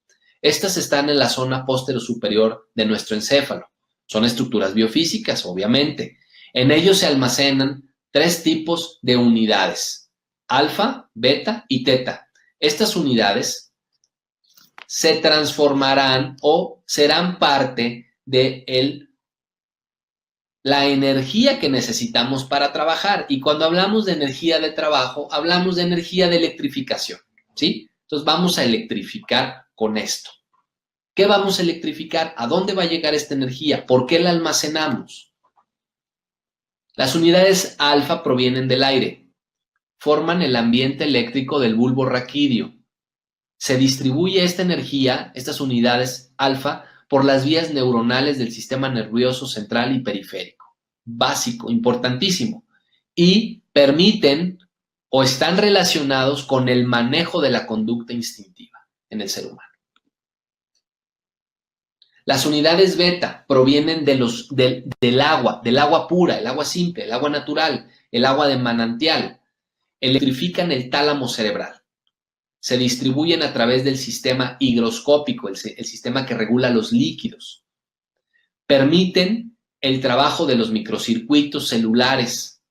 Estas están en la zona posterior de nuestro encéfalo. Son estructuras biofísicas, obviamente. En ellos se almacenan 3 tipos de unidades: alfa, beta y teta. Estas unidades se transformarán o serán parte de la energía que necesitamos para trabajar. Y cuando hablamos de energía de trabajo, hablamos de energía de electrificación, ¿sí? Entonces vamos a electrificar con esto. ¿Qué vamos a electrificar? ¿A dónde va a llegar esta energía? ¿Por qué la almacenamos? Las unidades alfa provienen del aire, forman el ambiente eléctrico del bulbo raquídeo. Se distribuye esta energía, estas unidades alfa, por las vías neuronales del sistema nervioso central y periférico. Básico, importantísimo. Y permiten o están relacionados con el manejo de la conducta instintiva en el ser humano. Las unidades beta provienen del agua pura, el agua simple, el agua natural, el agua de manantial. Electrifican el tálamo cerebral. Se distribuyen a través del sistema higroscópico, el sistema que regula los líquidos. Permiten el trabajo de los microcircuitos celulares.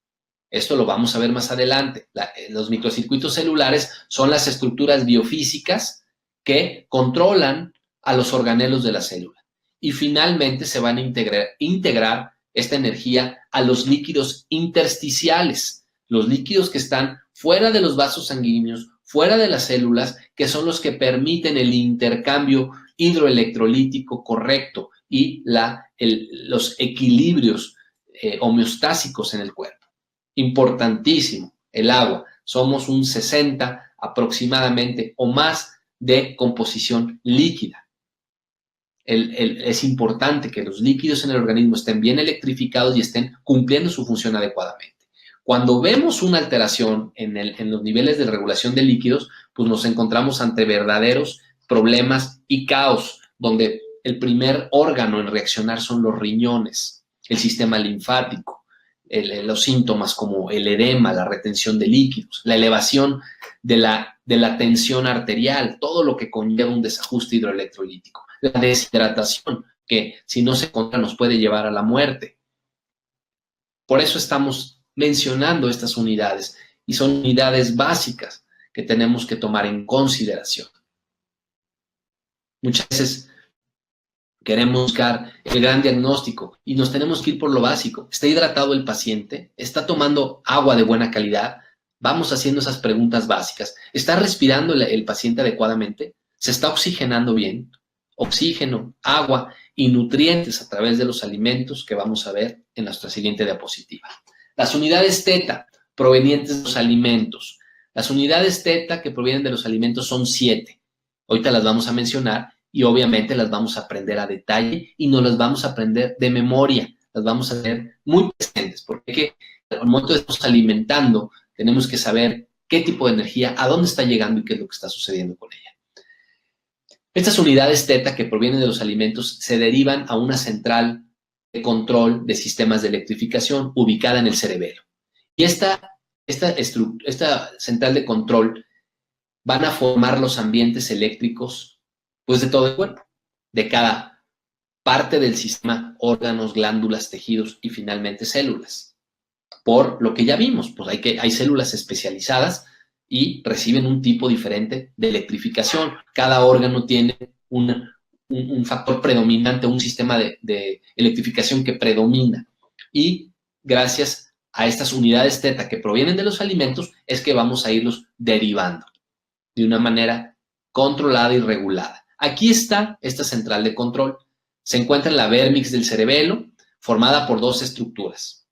Esto lo vamos a ver más adelante. Los microcircuitos celulares son las estructuras biofísicas que controlan a los organelos de la célula. Y finalmente se van a integrar esta energía a los líquidos intersticiales, los líquidos que están fuera de los vasos sanguíneos, fuera de las células, que son los que permiten el intercambio hidroelectrolítico correcto y los equilibrios homeostásicos en el cuerpo. Importantísimo, el agua. Somos un 60 aproximadamente o más de composición líquida. Es importante que los líquidos en el organismo estén bien electrificados y estén cumpliendo su función adecuadamente. Cuando vemos una alteración en los niveles de regulación de líquidos, pues nos encontramos ante verdaderos problemas y caos, donde el primer órgano en reaccionar son los riñones, el sistema linfático, los síntomas como el edema, la retención de líquidos, la elevación de la tensión arterial, todo lo que conlleva un desajuste hidroelectrolítico, la deshidratación, que si no se controla nos puede llevar a la muerte. Por eso estamos mencionando estas unidades, y son unidades básicas que tenemos que tomar en consideración. Muchas veces queremos buscar el gran diagnóstico y nos tenemos que ir por lo básico. ¿Está hidratado el paciente? ¿Está tomando agua de buena calidad? Vamos haciendo esas preguntas básicas. ¿Está respirando el paciente adecuadamente? ¿Se está oxigenando bien? Oxígeno, agua y nutrientes a través de los alimentos que vamos a ver en nuestra siguiente diapositiva. Las unidades teta provenientes de los alimentos. Las unidades teta que provienen de los alimentos son 7. Ahorita las vamos a mencionar y obviamente las vamos a aprender a detalle y no las vamos a aprender de memoria. Las vamos a tener muy presentes porque al momento de estarnos alimentando tenemos que saber qué tipo de energía, a dónde está llegando y qué es lo que está sucediendo con ella. Estas unidades teta que provienen de los alimentos se derivan a una central de control de sistemas de electrificación ubicada en el cerebelo. Y esta central de control van a formar los ambientes eléctricos pues de todo el cuerpo, de cada parte del sistema, órganos, glándulas, tejidos y finalmente células. Por lo que ya vimos, pues hay células especializadas y reciben un tipo diferente de electrificación. Cada órgano tiene un factor predominante, un sistema de electrificación que predomina. Y gracias a estas unidades teta que provienen de los alimentos es que vamos a irlos derivando de una manera controlada y regulada. Aquí está esta central de control. Se encuentra en la vérmix del cerebelo, formada por 2 estructuras.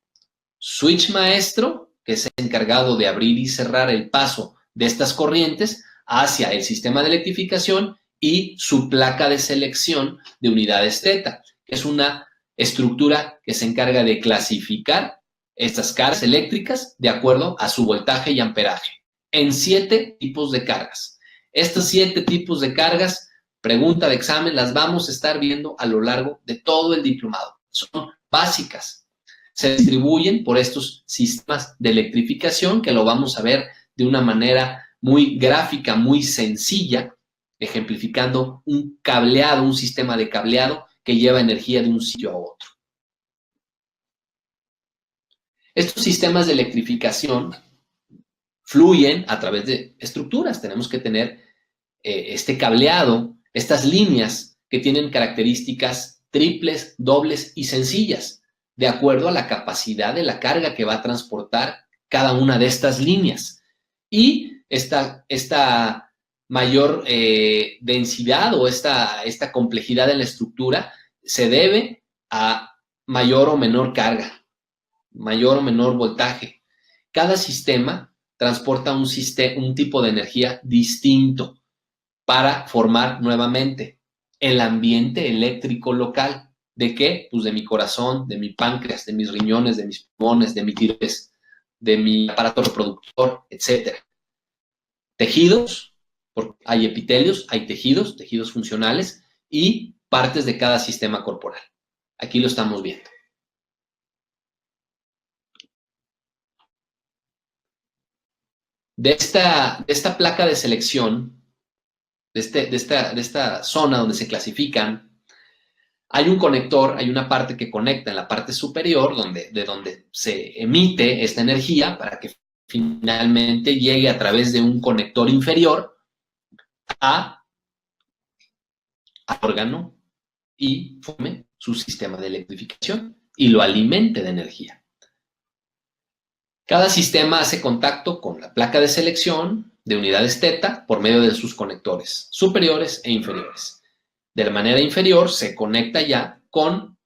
Switch maestro, que es encargado de abrir y cerrar el paso de estas corrientes hacia el sistema de electrificación, y su placa de selección de unidades teta, que es una estructura que se encarga de clasificar estas cargas eléctricas de acuerdo a su voltaje y amperaje en 7 tipos de cargas. Estos 7 tipos de cargas, pregunta de examen, las vamos a estar viendo a lo largo de todo el diplomado. Son básicas. Se distribuyen por estos sistemas de electrificación que lo vamos a ver de una manera muy gráfica, muy sencilla, ejemplificando un cableado, un sistema de cableado que lleva energía de un sitio a otro. Estos sistemas de electrificación fluyen a través de estructuras. Tenemos que tener este cableado, estas líneas que tienen características triples, dobles y sencillas, de acuerdo a la capacidad de la carga que va a transportar cada una de estas líneas. Y esta mayor densidad o esta complejidad en la estructura se debe a mayor o menor carga, mayor o menor voltaje. Cada sistema transporta un tipo de energía distinto para formar nuevamente el ambiente eléctrico local. ¿De qué? Pues de mi corazón, de mi páncreas, de mis riñones, de mis pulmones, de mi tiroides, de mi aparato reproductor, etc. Tejidos, porque hay epitelios, hay tejidos, tejidos funcionales y partes de cada sistema corporal. Aquí lo estamos viendo. De esta placa de selección, de esta zona donde se clasifican, hay un conector, hay una parte que conecta en la parte superior de donde se emite esta energía para que finalmente llegue a través de un conector inferior al órgano y forme su sistema de electrificación y lo alimente de energía. Cada sistema hace contacto con la placa de selección de unidades teta por medio de sus conectores superiores e inferiores. De la manera inferior se conecta ya con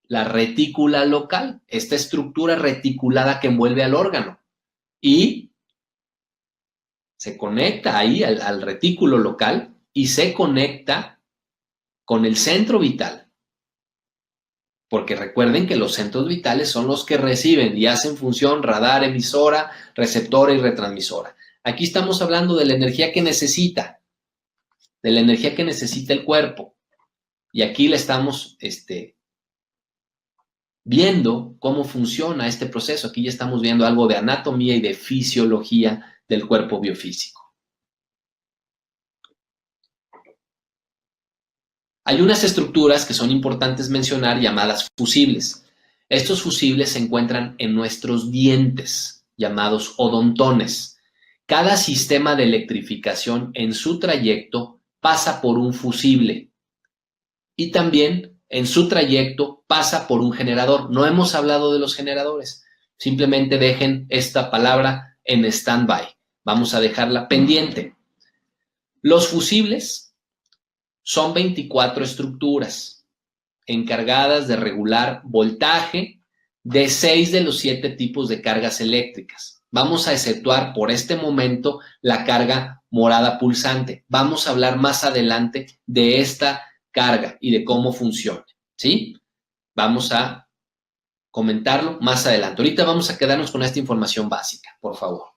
la retícula local, esta estructura reticulada que envuelve al órgano, y se conecta ahí al retículo local y se conecta con el centro vital. Porque recuerden que los centros vitales son los que reciben y hacen función radar, emisora, receptora y retransmisora. Aquí estamos hablando de la energía que necesita, el cuerpo. Y aquí le estamos viendo cómo funciona este proceso. Aquí ya estamos viendo algo de anatomía y de fisiología del cuerpo biofísico. Hay unas estructuras que son importantes mencionar llamadas fusibles. Estos fusibles se encuentran en nuestros dientes, llamados odontones. Cada sistema de electrificación en su trayecto pasa por un fusible y también en su trayecto pasa por un generador. No hemos hablado de los generadores. Simplemente dejen esta palabra en stand-by. Vamos a dejarla pendiente. Los fusibles son 24 estructuras encargadas de regular voltaje de 6 de los 7 tipos de cargas eléctricas. Vamos a exceptuar por este momento la carga morada pulsante. Vamos a hablar más adelante de esta carga y de cómo funciona, ¿sí? Vamos a comentarlo más adelante. Ahorita vamos a quedarnos con esta información básica, por favor.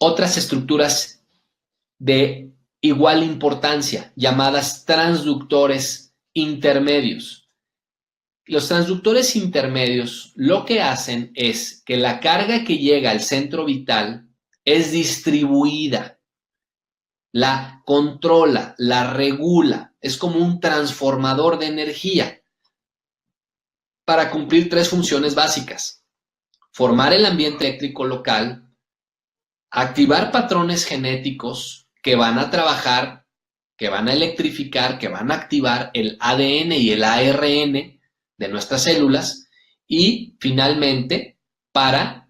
Otras estructuras de igual importancia, llamadas transductores intermedios. Los transductores intermedios lo que hacen es que la carga que llega al centro vital es distribuida, la controla, la regula, es como un transformador de energía para cumplir 3 funciones básicas: formar el ambiente eléctrico local, activar patrones genéticos que van a trabajar, que van a electrificar, que van a activar el ADN y el ARN de nuestras células, y finalmente para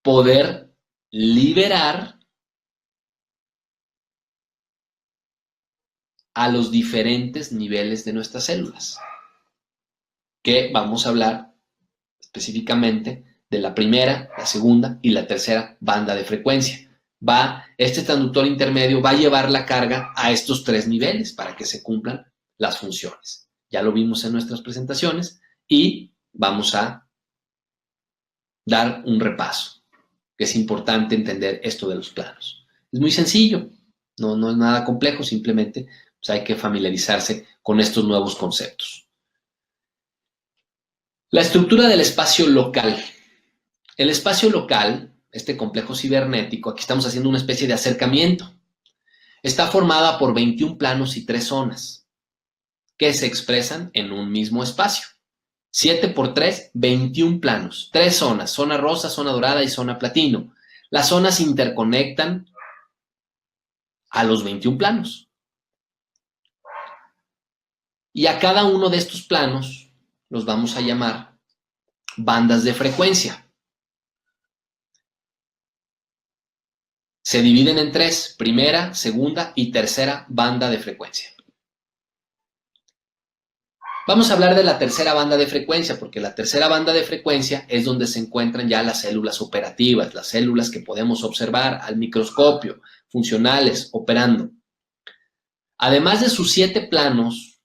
poder liberar a los diferentes niveles de nuestras células, que vamos a hablar específicamente de la primera, la segunda y la tercera banda de frecuencia. Este transductor intermedio va a llevar la carga a estos 3 niveles para que se cumplan las funciones. Ya lo vimos en nuestras presentaciones y vamos a dar un repaso, que es importante entender esto de los planos. Es muy sencillo, no es nada complejo, simplemente pues hay que familiarizarse con estos nuevos conceptos. La estructura del espacio local. El espacio local, este complejo cibernético, aquí estamos haciendo una especie de acercamiento. Está formada por 21 planos y 3 zonas que se expresan en un mismo espacio. 7 por 3, 21 planos, 3 zonas, zona rosa, zona dorada y zona platino. Las zonas interconectan a los 21 planos. Y a cada uno de estos planos los vamos a llamar bandas de frecuencia. Se dividen en tres: primera, segunda y tercera banda de frecuencia. Vamos a hablar de la tercera banda de frecuencia, porque la tercera banda de frecuencia es donde se encuentran ya las células operativas, las células que podemos observar al microscopio, funcionales, operando. Además de sus 7 planos,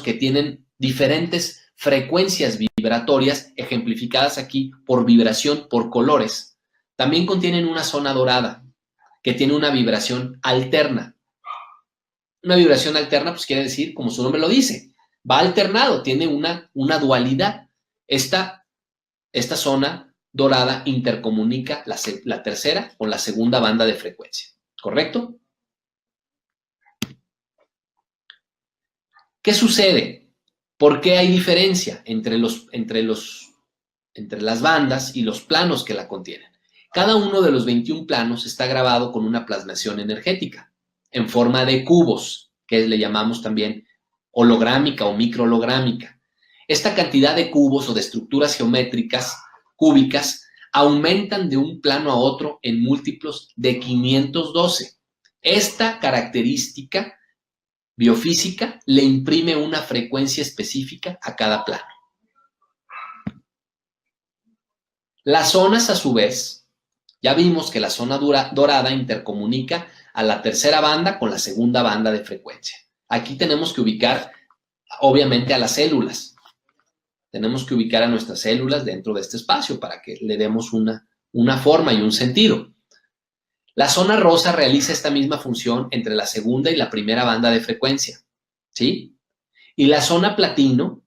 que tienen diferentes frecuencias vibratorias, ejemplificadas aquí por vibración, por colores, también contienen una zona dorada, que tiene una vibración alterna. Una vibración alterna, pues quiere decir, como su nombre lo dice, va alternado, tiene una dualidad. Esta zona dorada intercomunica la tercera con la segunda banda de frecuencia, ¿correcto? ¿Qué sucede? ¿Por qué hay diferencia entre las bandas y los planos que la contienen? Cada uno de los 21 planos está grabado con una plasmación energética en forma de cubos, que le llamamos también holográmica o microholográmica. Esta cantidad de cubos o de estructuras geométricas cúbicas aumentan de un plano a otro en múltiplos de 512. Esta característica biofísica le imprime una frecuencia específica a cada plano. Las zonas, a su vez, ya vimos que la zona dorada intercomunica a la tercera banda con la segunda banda de frecuencia. Aquí tenemos que ubicar, obviamente, a las células. Tenemos que ubicar a nuestras células dentro de este espacio para que le demos una forma y un sentido. La zona rosa realiza esta misma función entre la segunda y la primera banda de frecuencia, ¿sí? Y la zona platino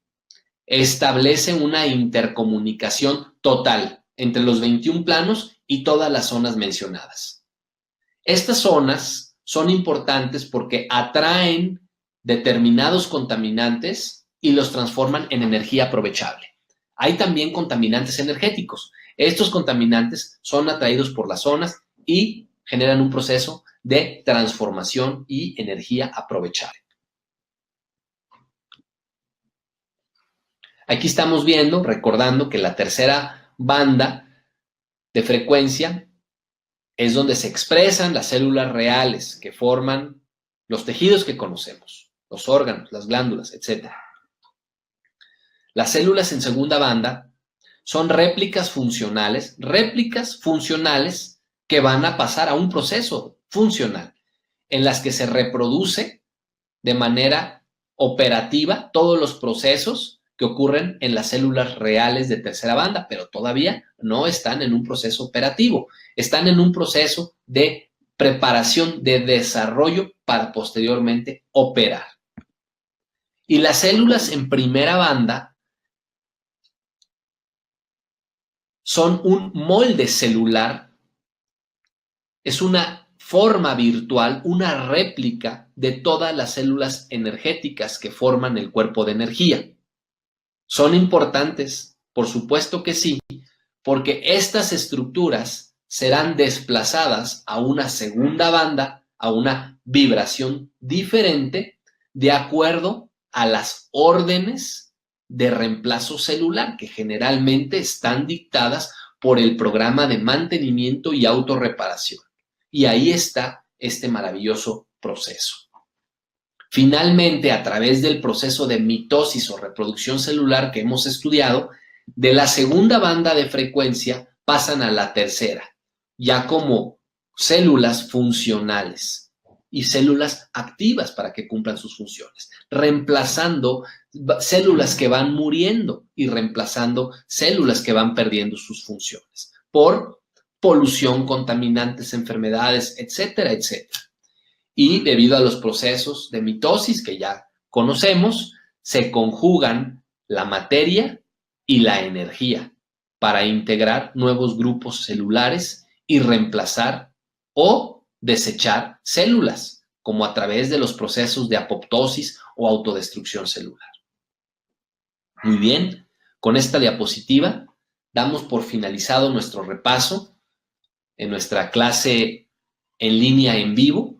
establece una intercomunicación total entre los 21 planos y todas las zonas mencionadas. Estas zonas son importantes porque atraen determinados contaminantes y los transforman en energía aprovechable. Hay también contaminantes energéticos. Estos contaminantes son atraídos por las zonas y generan un proceso de transformación y energía aprovechable. Aquí estamos viendo, recordando que la tercera banda de frecuencia es donde se expresan las células reales que forman los tejidos que conocemos, los órganos, las glándulas, etc. Las células en segunda banda son réplicas funcionales que van a pasar a un proceso funcional en las que se reproduce de manera operativa todos los procesos que ocurren en las células reales de tercera banda, pero todavía no están en un proceso operativo, están en un proceso de preparación, de desarrollo para posteriormente operar. Y las células en primera banda son un molde celular, es una forma virtual, una réplica de todas las células energéticas que forman el cuerpo de energía. ¿Son importantes? Por supuesto que sí, porque estas estructuras serán desplazadas a una segunda banda, a una vibración diferente, de acuerdo a las órdenes de reemplazo celular que generalmente están dictadas por el programa de mantenimiento y autorreparación. Y ahí está este maravilloso proceso. Finalmente, a través del proceso de mitosis o reproducción celular que hemos estudiado, de la segunda banda de frecuencia pasan a la tercera, ya como células funcionales y células activas para que cumplan sus funciones, reemplazando células que van muriendo y reemplazando células que van perdiendo sus funciones por polución, contaminantes, enfermedades, etcétera, etcétera. Y debido a los procesos de mitosis que ya conocemos, se conjugan la materia y la energía para integrar nuevos grupos celulares y reemplazar o desechar células, como a través de los procesos de apoptosis o autodestrucción celular. Muy bien, con esta diapositiva damos por finalizado nuestro repaso en nuestra clase en línea en vivo